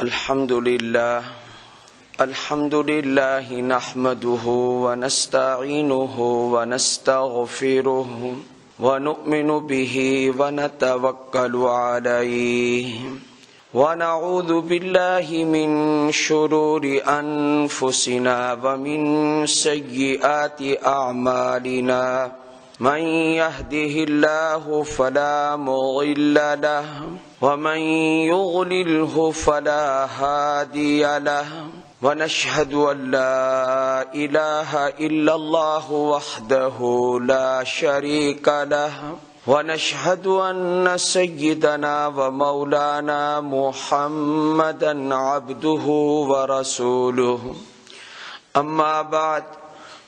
الحمد لله نحمده ونستعينه ونستغفره ونؤمن به ونتوكل عليه ونعوذ بالله من شرور أنفسنا ومن سيئات أعمالنا من يهده الله فلا مضل له ومن يضلله فلا هادي له ونشهد أن لا إله إلا الله وحده لا شريك له ونشهد أن سيدنا ومولانا محمدا عبده ورسوله أما بعد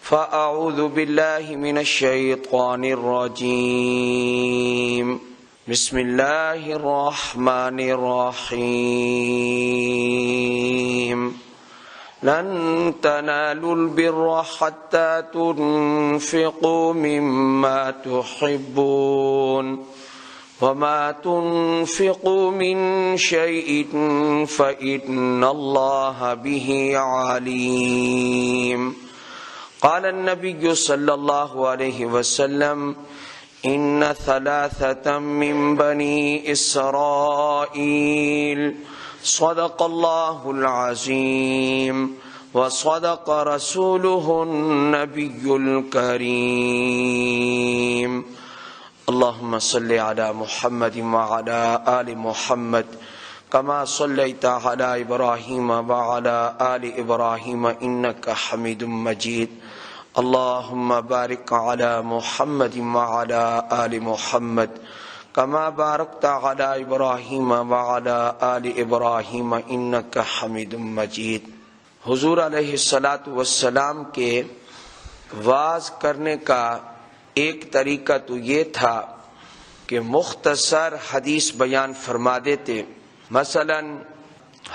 فأعوذ بالله من الشيطان الرجيم بسم الله الرحمن الرحيم لن تنالوا البر حتى تنفقوا مما تحبون وما تنفقوا من شيء فإن الله به عليم قال النبي صلى الله عليه وسلم إن ثلاثة من بني إسرائيل صدق الله العظيم وصدق رسوله النبي الكريم اللهم صل على محمد وعلى آل محمد كما صليت على إبراهيم وعلى آل إبراهيم إنك حميد مجيد اللهم بارك على محمد وعلى آل محمد كما باركت على إبراهيم وعلى آل إبراهيم إنك حميد مجيد۔ حضور علیہ الصلاۃ والسلام کے واعظ کرنے کا ایک طریقہ تو یہ تھا کہ مختصر حدیث بیان فرما دیتے۔ مثلا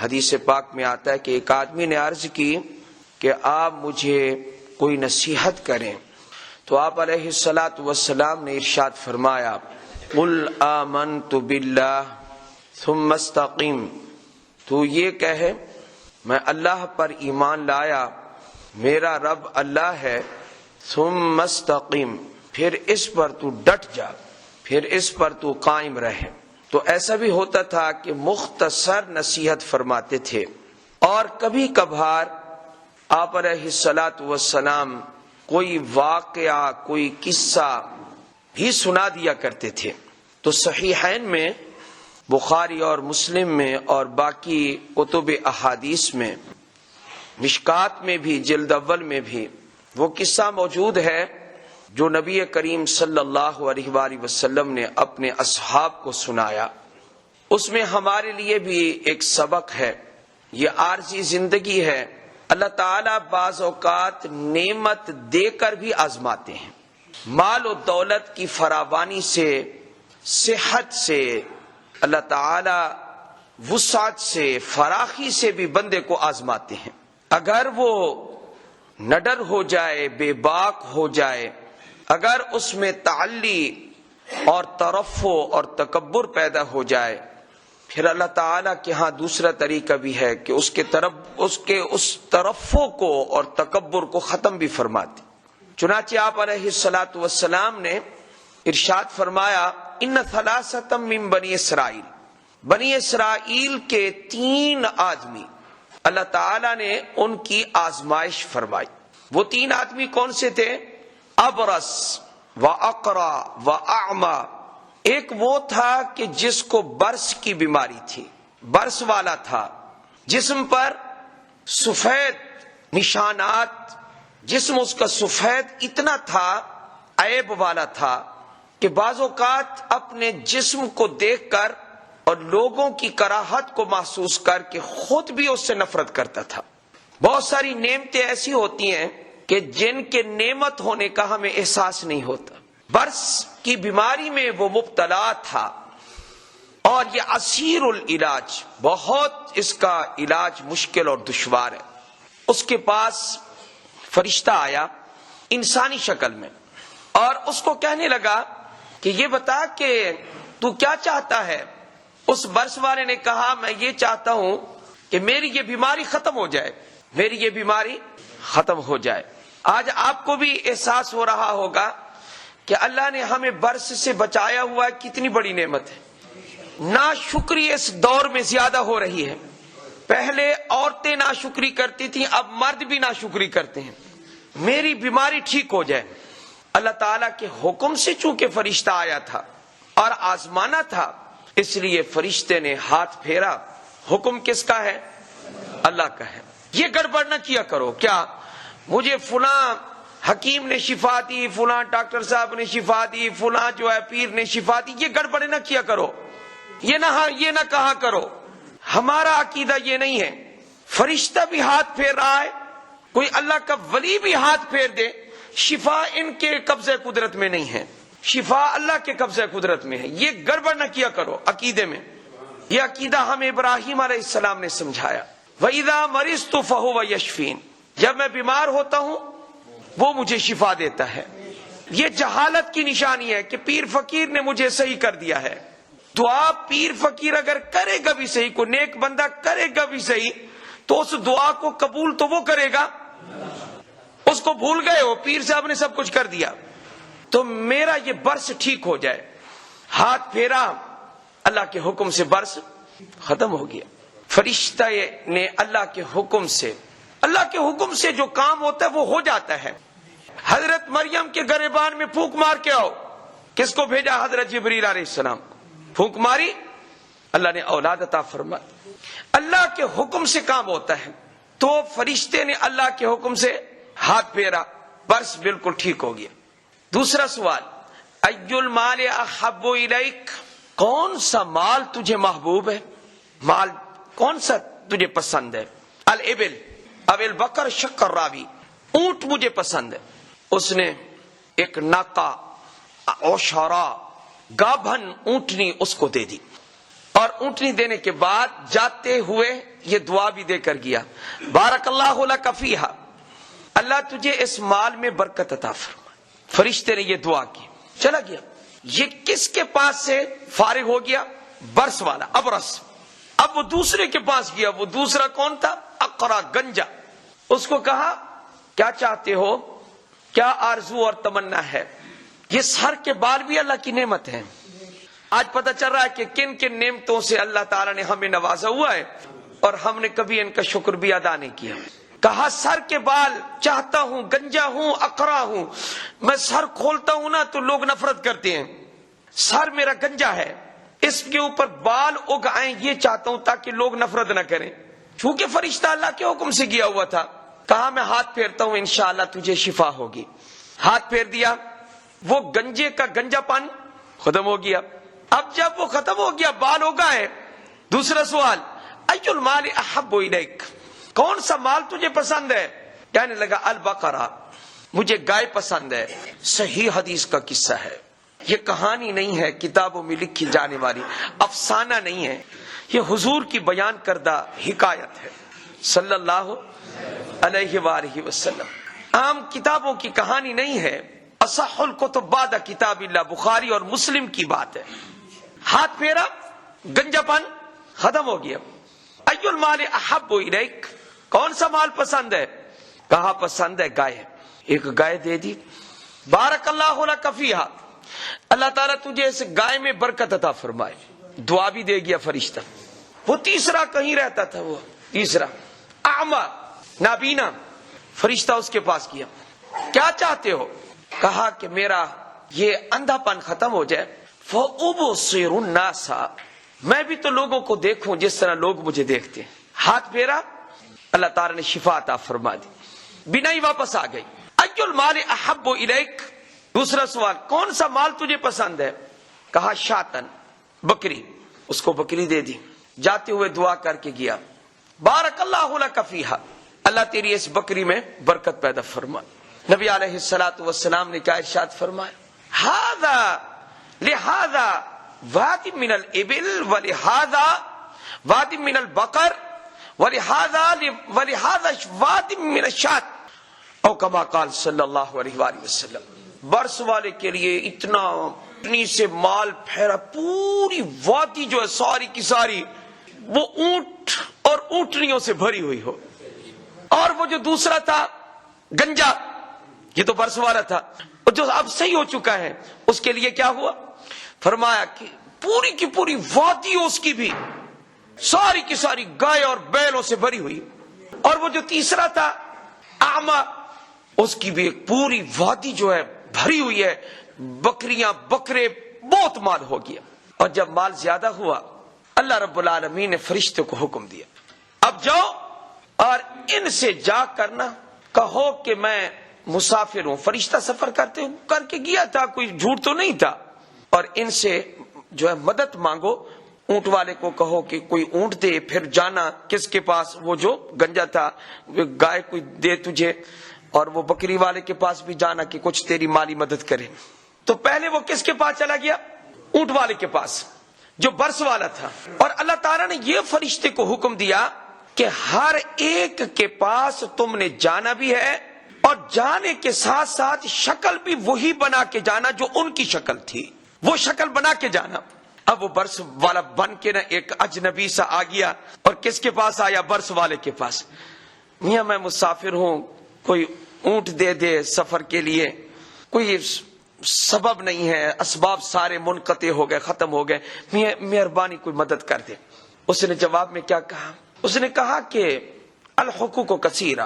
حدیث پاک میں آتا ہے کہ ایک آدمی نے عرض کی کہ آپ مجھے کوئی نصیحت کریں، تو آپ علیہ الصلاۃ والسلام نے ارشاد فرمایا قل آمنت باللہ ثم استقم، تو یہ کہے میں اللہ پر ایمان لایا، میرا رب اللہ ہے، ثم استقم، پھر اس پر تو ڈٹ جا، پھر اس پر تو قائم رہے۔ تو ایسا بھی ہوتا تھا کہ مختصر نصیحت فرماتے تھے، اور کبھی کبھار آپ علیہ الصلاۃ والسلام کوئی واقعہ کوئی قصہ بھی سنا دیا کرتے تھے۔ تو صحیحین میں، بخاری اور مسلم میں اور باقی کتب احادیث میں، مشکات میں بھی جلد اول میں بھی وہ قصہ موجود ہے جو نبی کریم صلی اللہ علیہ وآلہ وسلم نے اپنے اصحاب کو سنایا۔ اس میں ہمارے لیے بھی ایک سبق ہے۔ یہ عارضی زندگی ہے، اللہ تعالیٰ بعض اوقات نعمت دے کر بھی آزماتے ہیں۔ مال و دولت کی فراوانی سے، صحت سے، اللہ تعالیٰ وسعت سے، فراخی سے بھی بندے کو آزماتے ہیں۔ اگر وہ نڈر ہو جائے، بے باک ہو جائے، اگر اس میں تعلی اور ترفع اور تکبر پیدا ہو جائے، پھر اللہ تعالیٰ کے ہاں دوسرا طریقہ بھی ہے کہ اس کے ترفع کو اور تکبر کو ختم بھی فرماتے۔ چنانچہ آپ علیہ الصلاۃ والسلام نے ارشاد فرمایا ان ثلاثۃ من بنی اسرائیل، بنی اسرائیل کے 3 آدمی اللہ تعالیٰ نے ان کی آزمائش فرمائی۔ وہ 3 آدمی کون سے تھے؟ ابرص و اقرع و اعمی۔ ایک وہ تھا کہ جس کو برس کی بیماری تھی، برس والا تھا، جسم پر سفید نشانات، جسم اس کا سفید اتنا تھا، عیب والا تھا کہ بعض اوقات اپنے جسم کو دیکھ کر اور لوگوں کی کراہت کو محسوس کر کے خود بھی اس سے نفرت کرتا تھا۔ بہت ساری نعمتیں ایسی ہوتی ہیں کہ جن کے نعمت ہونے کا ہمیں احساس نہیں ہوتا۔ برس کی بیماری میں وہ مبتلا تھا، اور یہ عسیر العلاج، بہت اس کا علاج مشکل اور دشوار ہے۔ اس کے پاس فرشتہ آیا انسانی شکل میں، اور اس کو کہنے لگا کہ یہ بتا کہ تو کیا چاہتا ہے؟ اس برس والے نے کہا میں یہ چاہتا ہوں کہ میری یہ بیماری ختم ہو جائے، میری یہ بیماری ختم ہو جائے۔ آج آپ کو بھی احساس ہو رہا ہوگا کہ اللہ نے ہمیں برس سے بچایا ہوا ہے، کتنی بڑی نعمت ہے۔ ناشکری اس دور میں زیادہ ہو رہی ہے۔ پہلے عورتیں ناشکری کرتی تھیں، اب مرد بھی ناشکری کرتے ہیں۔ میری بیماری ٹھیک ہو جائے، اللہ تعالیٰ کے حکم سے چونکہ فرشتہ آیا تھا اور آزمانا تھا، اس لیے فرشتے نے ہاتھ پھیرا۔ حکم کس کا ہے؟ اللہ کا ہے۔ یہ گڑبڑ نہ کیا کرو، کیا مجھے فلاں حکیم نے شفا دی، فلاں ڈاکٹر صاحب نے شفا دی، فلاں جو ہے پیر نے شفا دی، یہ گڑبڑ نہ کیا کرو، یہ نہ کہا کرو۔ ہمارا عقیدہ یہ نہیں ہے۔ فرشتہ بھی ہاتھ پھیر رہا ہے، کوئی اللہ کا ولی بھی ہاتھ پھیر دے، شفا ان کے قبضہ قدرت میں نہیں ہے، شفا اللہ کے قبضہ قدرت میں ہے۔ یہ گڑبڑ نہ کیا کرو عقیدے میں۔ یہ عقیدہ ہمیں ابراہیم علیہ السلام نے سمجھایا۔ وَإِذَا مَرِضْتُ فَهُوَ يَشْفِينِ، جب میں بیمار ہوتا ہوں وہ مجھے شفا دیتا ہے۔ یہ جہالت کی نشانی ہے کہ پیر فقیر نے مجھے صحیح کر دیا ہے۔ دعا پیر فقیر اگر کرے گا بھی صحیح، کوئی نیک بندہ کرے گا بھی صحیح، تو اس دعا کو قبول تو وہ کرے گا۔ اس کو بھول گئے ہو، پیر صاحب نے سب کچھ کر دیا، تو میرا یہ برس ٹھیک ہو جائے۔ ہاتھ پھیرا، اللہ کے حکم سے برس ختم ہو گیا۔ فرشتہ نے اللہ کے حکم سے جو کام ہوتا ہے وہ ہو جاتا ہے۔ حضرت مریم کے گریبان میں پھونک مار کے آؤ، کس کو بھیجا؟ حضرت جبریل علیہ السلام۔ پھونک ماری، اللہ نے اولاد عطا فرمائی۔ اللہ کے حکم سے کام ہوتا ہے، تو فرشتے نے اللہ کے حکم سے ہاتھ پھیرا، برس بالکل ٹھیک ہو گیا۔ دوسرا سوال، ای المال احب الیک، کون سا مال تجھے محبوب ہے؟ مال کون سا تجھے پسند ہے؟ الابل اب البقر شق الراوی، اونٹ مجھے پسند ہے۔ اس نے ایک ناقہ اوشارا گابھن اونٹنی اس کو دے دی، اور اونٹنی دینے کے بعد جاتے ہوئے یہ دعا بھی دے کر گیا، بارک اللہ لک فیہا، اللہ تجھے اس مال میں برکت عطا فرمائے۔ فرشتے نے یہ دعا کی، چلا گیا۔ یہ کس کے پاس سے فارغ ہو گیا؟ برس والا، ابرس۔ اب وہ دوسرے کے پاس گیا، وہ دوسرا کون تھا؟ اقرا، گنجا۔ اس کو کہا کیا چاہتے ہو، کیا آرزو اور تمنا ہے؟ یہ سر کے بال بھی اللہ کی نعمت ہے۔ آج پتہ چل رہا ہے کہ کن کن نعمتوں سے اللہ تعالیٰ نے ہمیں نوازا ہوا ہے، اور ہم نے کبھی ان کا شکر بھی ادا نہیں کیا۔ کہا سر کے بال چاہتا ہوں، گنجا ہوں، اقرا ہوں، میں سر کھولتا ہوں نا تو لوگ نفرت کرتے ہیں، سر میرا گنجا ہے، اس کے اوپر بال اگ آئیں یہ چاہتا ہوں تاکہ لوگ نفرت نہ کریں۔ چونکہ فرشتہ اللہ کے حکم سے گیا ہوا تھا، کہا میں ہاتھ پھیرتا ہوں انشاءاللہ تجھے شفا ہوگی۔ ہاتھ پھیر دیا، وہ گنجے کا گنجا پن ختم ہو گیا۔ اب جب وہ ختم ہو گیا، بال اگائے، دوسرا سوال، ای المال احب الیک، کون سا مال تجھے پسند ہے؟ کہنے لگا البقرہ، مجھے گائے پسند ہے۔ صحیح حدیث کا قصہ ہے، یہ کہانی نہیں ہے کتابوں میں لکھی جانے والی، افسانہ نہیں ہے، یہ حضور کی بیان کردہ حکایت ہے صلی اللہ علیہ وآلہ وسلم۔ عام کتابوں کی کہانی نہیں ہے، اصح الکتب بعد کتاب اللہ، بخاری اور مسلم کی بات ہے۔ ہاتھ پھیرا، گنجا پن ختم ہو گیا۔ ای المال احب الیک، کون سا مال پسند ہے؟ کہا پسند ہے گائے، ایک گائے دے دی۔ بارک اللہ لک فیہا، اللہ تعالیٰ تجھے اس گائے میں برکت عطا فرمائے۔ دعا بھی دے گیا فرشتہ۔ وہ تیسرا کہیں رہتا تھا، وہ تیسرا اعمی، نابینا، فرشتہ اس کے پاس کیا، کیا چاہتے ہو؟ کہا کہ میرا یہ اندھا پن ختم ہو جائے۔ فَأُبْصِرُ النَّاسَ، میں بھی تو لوگوں کو دیکھوں جس طرح لوگ مجھے دیکھتے ہیں۔ ہاتھ پھیرا، اللہ تعالیٰ نے شفا عطا فرما دی، بینائی واپس آ گئی۔ ای المال احب الیک، دوسرا سوال، کون سا مال تجھے پسند ہے؟ کہا شاتن، بکری، اس کو بکری دے دی۔ جاتے ہوئے دعا کر کے گیا، بارک اللہ لک فیہا، اللہ تیری اس بکری میں برکت پیدا فرما۔ نبی علیہ الصلوۃ والسلام نے کیا ارشاد فرمایا؟ ھذا لہذا واد من الابل ولہذا واد من البقر ولہذا واد من الشاة، او کما قال صلی اللہ علیہ وآلہ وسلم۔ برس والے کے لیے اتنی سے مال پھیرا، پوری وادی جو ہے ساری کی ساری وہ اونٹ اور اور اونٹنیوں سے بھری ہوئی ہو. اور وہ جو دوسرا تھا گنجا، یہ تو برس والا تھا، جو اب صحیح ہو چکا ہے، اس کے لیے کیا ہوا؟ فرمایا کہ پوری کی پوری وادی اس کی بھی ساری کی ساری گائے اور بیلوں سے بھری ہوئی. اور وہ جو تیسرا تھا اعمى، اس کی بھی ایک پوری وادی جو ہے بھری ہوئی ہے، بکریاں بکرے بہت مال ہو گیا. اور جب مال زیادہ ہوا، اللہ رب العالمین نے فرشتے کو حکم دیا، اب جاؤ اور ان سے جا کرنا کہو کہ میں مسافر ہوں. فرشتہ سفر کر کے گیا تھا، کوئی جھوٹ تو نہیں تھا. اور ان سے جو ہے مدد مانگو، اونٹ والے کو کہو کہ کوئی اونٹ دے، پھر جانا کس کے پاس، وہ جو گنجا تھا گائے کوئی دے تجھے، اور وہ بکری والے کے پاس بھی جانا کہ کچھ تیری مالی مدد کرے. تو پہلے وہ کس کے پاس چلا گیا؟ اونٹ والے کے پاس جو برس والا تھا. اور اللہ تعالیٰ نے یہ فرشتے کو حکم دیا کہ ہر ایک کے پاس تم نے جانا بھی ہے، اور جانے کے ساتھ ساتھ شکل بھی وہی بنا کے جانا جو ان کی شکل تھی، وہ شکل بنا کے جانا. اب وہ برس والا بن کے نا ایک اجنبی سا آ گیا، اور کس کے پاس آیا؟ برس والے کے پاس. میاں میں مسافر ہوں، کوئی اونٹ دے دے سفر کے لیے، کوئی سبب نہیں ہے، اسباب سارے منقطع ہو گئے، ختم ہو گئے، مہربانی کوئی مدد کر دے. اس نے جواب میں کیا کہا؟ اس نے کہا کہ الحقوق کثیرہ،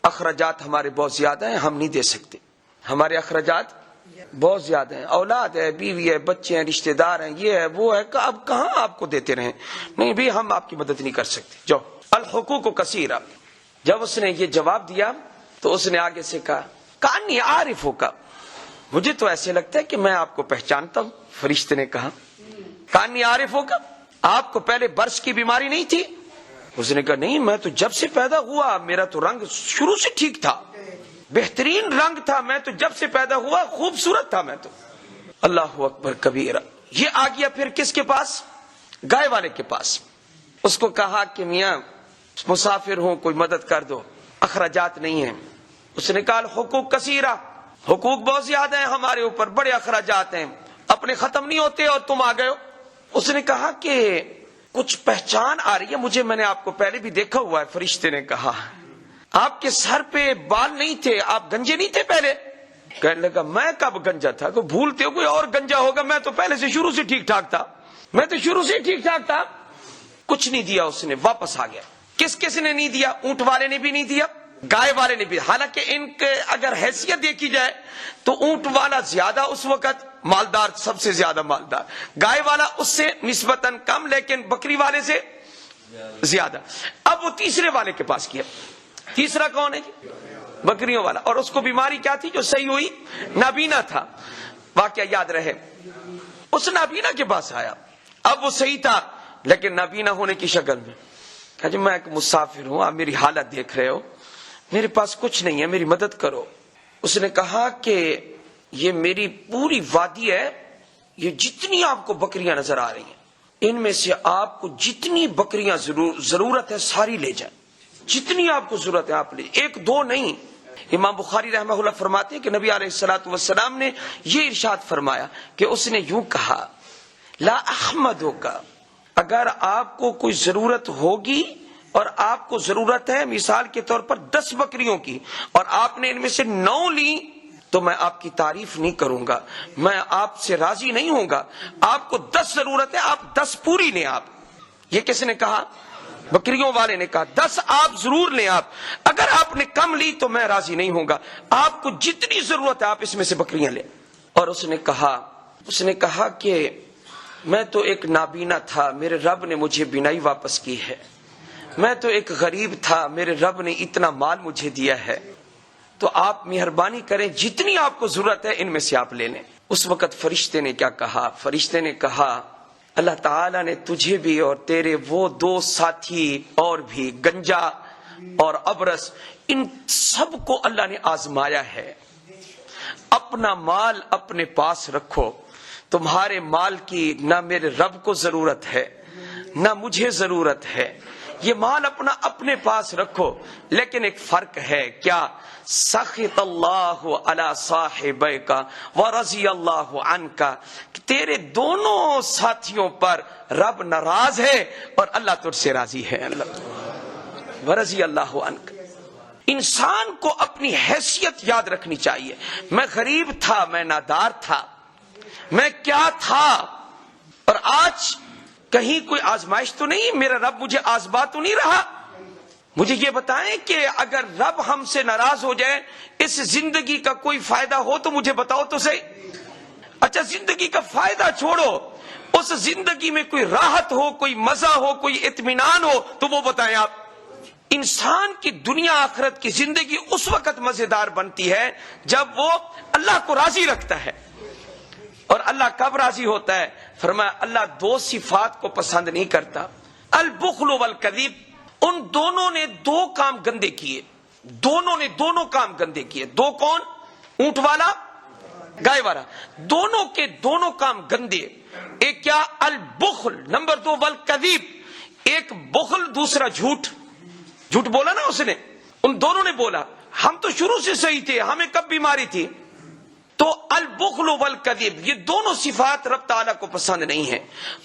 اخراجات ہمارے بہت زیادہ ہیں، ہم نہیں دے سکتے، ہمارے اخراجات بہت زیادہ ہیں، اولاد ہے، بیوی ہے، بچے ہیں، رشتہ دار ہیں، یہ ہے وہ ہے، اب کہاں آپ کو دیتے رہیں؟ نہیں بھی ہم آپ کی مدد نہیں کر سکتے، جو الحقوق کثیرہ. جب اس نے یہ جواب دیا تو اس نے آگے سے کہا کانی عارفوں کا، مجھے تو ایسے لگتا ہے کہ میں آپ کو پہچانتا ہوں. فرشتے نے کہا کانی عارفوں کا، آپ کو پہلے برس کی بیماری نہیں تھی؟ اس نے کہا نہیں، میں تو جب سے پیدا ہوا میرا تو رنگ شروع سے ٹھیک تھا، بہترین رنگ تھا، میں تو جب سے پیدا ہوا خوبصورت تھا میں تو. اللہ اکبر کبیرہ. یہ آ گیا پھر کس کے پاس؟ گائے والے کے پاس. اس کو کہا کہ میاں مسافر ہوں، کوئی مدد کر دو، اخراجات نہیں ہیں. اس نے کہا حقوق کثیرہ، حقوق بہت زیادہ ہیں ہمارے اوپر، بڑے اخراجات ہیں، اپنے ختم نہیں ہوتے اور تم آ گئے ہو. اس نے کہا کہ کچھ پہچان آ رہی ہے مجھے، میں نے آپ کو پہلے بھی دیکھا ہوا ہے. فرشتے نے کہا آپ کے سر پہ بال نہیں تھے، آپ گنجے نہیں تھے پہلے؟ کہنے لگا میں کب گنجا تھا؟ کوئی بھولتے ہو، کوئی اور گنجا ہوگا، میں تو پہلے سے شروع سے ٹھیک ٹھاک تھا، میں تو شروع سے ٹھیک ٹھاک تھا. کچھ نہیں دیا اس نے، واپس آ گیا. کس نے نہیں دیا؟ اونٹ والے نے بھی نہیں دیا، گائے والے نے بھی. حالانکہ ان کے اگر حیثیت دیکھی جائے تو اونٹ والا زیادہ اس وقت مالدار، سب سے زیادہ مالدار، گائے والا اس سے نسبتاً کم، لیکن بکری والے سے زیادہ. اب وہ تیسرے والے کے پاس کیا. تیسرا کون ہے؟ بکریوں والا. اور اس کو بیماری کیا تھی جو صحیح ہوئی؟ نابینا تھا. واقعہ یاد رہے، اس نابینا کے پاس آیا. اب وہ صحیح تھا لیکن نابینا ہونے کی شکل میں. کہا جی میں ایک مسافر ہوں، آپ میری حالت دیکھ رہے ہو، میرے پاس کچھ نہیں ہے، میری مدد کرو. اس نے کہا کہ یہ میری پوری وادی ہے، یہ جتنی آپ کو بکریاں نظر آ رہی ہیں ان میں سے آپ کو جتنی بکریاں ضرورت ہے ساری لے جائیں، جتنی آپ کو ضرورت ہے آپ لے، ایک دو نہیں. امام بخاری رحمہ اللہ فرماتے ہیں کہ نبی علیہ الصلوۃ والسلام نے یہ ارشاد فرمایا کہ اس نے یوں کہا لا احمدک، اگر آپ کو کوئی ضرورت ہوگی اور آپ کو ضرورت ہے مثال کے طور پر 10 بکریوں کی اور آپ نے ان میں سے 9 لی تو میں آپ کی تعریف نہیں کروں گا، میں آپ سے راضی نہیں ہوں گا. آپ کو 10 ضرورت ہے، آپ 10 پوری لیں. آپ یہ کس نے کہا؟ بکریوں والے نے کہا 10 آپ ضرور لیں، آپ اگر آپ نے کم لی تو میں راضی نہیں ہوں گا، آپ کو جتنی ضرورت ہے آپ اس میں سے بکریاں لیں. اور اس نے کہا کہ میں تو ایک نابینا تھا، میرے رب نے مجھے بینائی واپس کی ہے، میں تو ایک غریب تھا، میرے رب نے اتنا مال مجھے دیا ہے، تو آپ مہربانی کریں جتنی آپ کو ضرورت ہے ان میں سے آپ لے لیں. اس وقت فرشتے نے کیا کہا؟ فرشتے نے کہا اللہ تعالیٰ نے تجھے بھی اور تیرے وہ 2 ساتھی اور بھی گنجا اور ابرس، ان سب کو اللہ نے آزمایا ہے. اپنا مال اپنے پاس رکھو، تمہارے مال کی نہ میرے رب کو ضرورت ہے نہ مجھے ضرورت ہے، یہ مال اپنا اپنے پاس رکھو. لیکن ایک فرق ہے، کیا؟ سخط اللہ علی صاحبیک ورضی اللہ عنک، تیرے دونوں ساتھیوں پر رب ناراض ہے اور اللہ تجھ سے راضی ہے. اللہ ورضی اللہ عنک۔ انسان کو اپنی حیثیت یاد رکھنی چاہیے۔ میں غریب تھا، میں نادار تھا، میں کیا تھا، اور آج کہیں کوئی آزمائش تو نہیں، میرا رب مجھے آزما تو نہیں رہا۔ مجھے یہ بتائیں کہ اگر رب ہم سے ناراض ہو جائے، اس زندگی کا کوئی فائدہ ہو تو مجھے بتاؤ تو صحیح۔ اچھا زندگی کا فائدہ چھوڑو، اس زندگی میں کوئی راحت ہو، کوئی مزہ ہو، کوئی اطمینان ہو تو وہ بتائیں آپ۔ انسان کی دنیا آخرت کی زندگی اس وقت مزیدار بنتی ہے جب وہ اللہ کو راضی رکھتا ہے۔ اور اللہ کب راضی ہوتا ہے؟ فرمایا اللہ دو صفات کو پسند نہیں کرتا، البخل والکذب۔ ان دونوں نے دو کام گندے کیے، دونوں کام گندے کیے۔ دو کون؟ اونٹ والا، گائے والا، دونوں کے دونوں کام گندے۔ ایک کیا؟ البخل، نمبر 2 والکذب، ایک بخل دوسرا جھوٹ۔ جھوٹ بولا نا اس نے، ان دونوں نے بولا ہم تو شروع سے صحیح تھے، ہمیں کب بیماری تھی؟ تو البخل والکذب، یہ دونوں صفات رب تعالیٰ کو پسند نہیں ہیں۔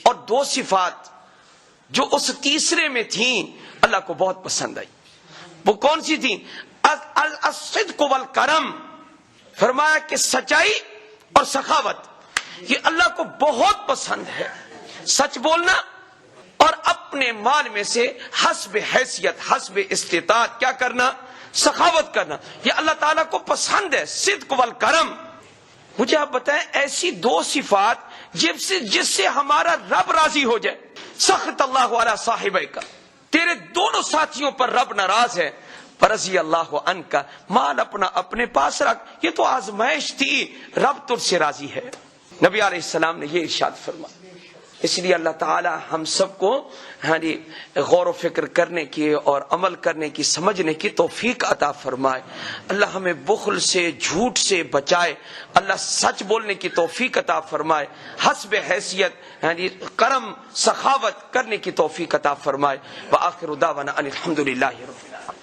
اور دو صفات جو اس تیسرے میں تھیں اللہ کو بہت پسند آئی۔ وہ کون سی تھیں؟ الصدق والکرم۔ فرمایا کہ سچائی اور سخاوت یہ اللہ کو بہت پسند ہے۔ سچ بولنا اور اپنے مال میں سے حسب حیثیت، حسب استطاعت کیا کرنا؟ سخاوت کرنا، یہ اللہ تعالیٰ کو پسند ہے۔ صدق والکرم۔ مجھے آپ بتائیں ایسی دو صفات جس سے ہمارا رب راضی ہو جائے۔ سخط اللہ علی صاحبیک، تیرے دونوں ساتھیوں پر رب ناراض ہے، فرضی اللہ عنک، مال اپنا اپنے پاس رکھ، یہ تو آزمائش تھی، رب تجھ سے راضی ہے۔ نبی علیہ السلام نے یہ ارشاد فرمایا۔ اس لیے اللہ تعالی ہم سب کو غور و فکر کرنے کی اور عمل کرنے کی، سمجھنے کی توفیق عطا فرمائے۔ اللہ ہمیں بخل سے، جھوٹ سے بچائے، اللہ سچ بولنے کی توفیق عطا فرمائے، حسب حیثیت کرم سخاوت کرنے کی توفیق عطا فرمائے۔ وآخر دعوانا ان الحمد للہ رب العالمین۔